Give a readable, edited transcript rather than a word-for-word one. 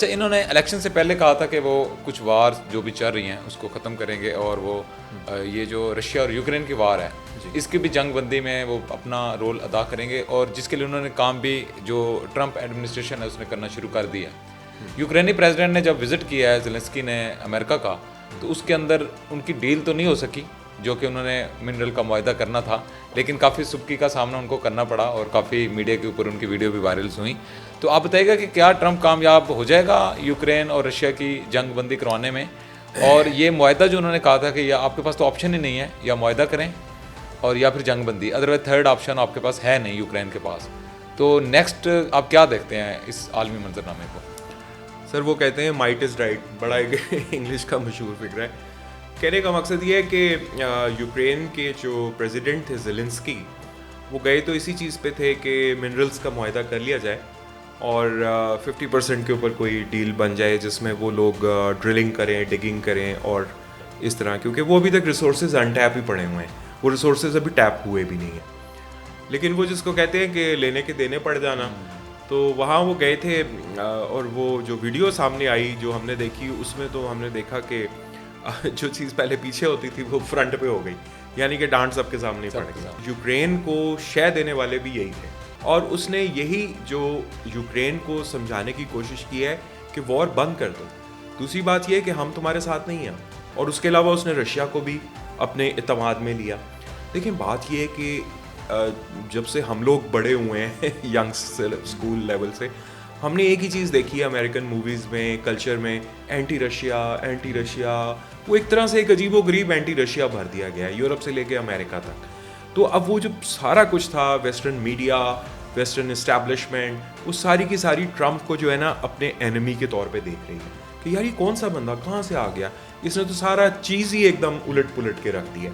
اچھا، انہوں نے الیکشن سے پہلے کہا تھا کہ وہ کچھ وار جو بھی چل رہی ہیں اس کو ختم کریں گے، اور وہ یہ جو رشیا اور یوکرین کی وار ہے اس کی بھی جنگ بندی میں وہ اپنا رول ادا کریں گے، اور جس کے لیے انہوں نے کام بھی جو ٹرمپ ایڈمنسٹریشن ہے اس نے کرنا شروع کر دیا. یوکرینی پریزیڈنٹ نے جب وزٹ کیا ہے زیلنسکی نے امریکہ کا، تو اس کے اندر ان کی ڈیل تو نہیں ہو سکی جو کہ انہوں نے منرل کا معاہدہ کرنا تھا، لیکن کافی سبکی کا سامنا ان کو کرنا پڑا اور کافی میڈیا کے اوپر ان کی ویڈیو بھی وائرلز ہوئیں. تو آپ بتائیے گا کہ کیا ٹرمپ کامیاب ہو جائے گا یوکرین اور رشیا کی جنگ بندی کروانے میں؟ اور یہ معاہدہ جو انہوں نے کہا تھا کہ یا آپ کے پاس تو آپشن ہی نہیں ہے، یا معاہدہ کریں اور یا پھر جنگ بندی، ادروائز تھرڈ آپشن آپ کے پاس ہے نہیں یوکرین کے پاس. تو نیکسٹ آپ کیا دیکھتے ہیں اس عالمی منظرنامے کو؟ سر وہ کہتے ہیں مائٹ از رائٹ، بڑا ایک انگلش کا مشہور فکر ہے. کہنے کا مقصد یہ ہے کہ یوکرین کے جو پریزیڈنٹ تھے زیلنسکی، وہ گئے تو اسی چیز پہ تھے کہ منرلز کا معاہدہ کر لیا جائے اور 50% کے اوپر کوئی ڈیل بن جائے جس میں وہ لوگ ڈرلنگ کریں، ڈگنگ کریں اور اس طرح، کیونکہ وہ ابھی تک ریسورسز ان ٹیپ ہی پڑے ہوئے ہیں، وہ ریسورسز ابھی ٹیپ ہوئے بھی نہیں ہیں. لیکن وہ جس کو کہتے ہیں کہ لینے کے دینے پڑ جانا، تو وہاں وہ گئے تھے. اور وہ جو ویڈیو سامنے آئی جو ہم نے دیکھی، اس میں تو ہم نے دیکھا کہ جو چیز پہلے پیچھے ہوتی تھی وہ فرنٹ پہ ہو گئی، یعنی کہ ڈانٹ سب کے سامنے پڑ گئی. یوکرین کو شے دینے والے بھی یہی تھے، اور اس نے یہی جو یوکرین کو سمجھانے کی کوشش کی ہے کہ وار بند کر دو. دوسری بات یہ ہے کہ ہم تمہارے ساتھ نہیں ہیں، اور اس کے علاوہ اس نے رشیا کو بھی اپنے اعتماد میں لیا. لیکن بات یہ ہے کہ جب سے ہم لوگ بڑے ہوئے ہیں ینگ اسکول لیول سے، ہم نے ایک ہی چیز دیکھی ہے امریکن موویز میں، کلچر میں، اینٹی رشیا. وہ ایک طرح سے ایک عجیب و غریب اینٹی رشیا بھر دیا گیا ہے یورپ سے لے کے امریکہ تک. تو اب وہ جو سارا کچھ تھا، ویسٹرن میڈیا، ویسٹرن اسٹیبلشمنٹ، وہ ساری کی ساری ٹرمپ کو جو ہے نا اپنے اینمی کے طور پہ دیکھ رہی ہے کہ یار یہ کون سا بندہ کہاں سے آ گیا، اس نے تو سارا چیز ہی ایک دم الٹ پلٹ کے رکھ دیا.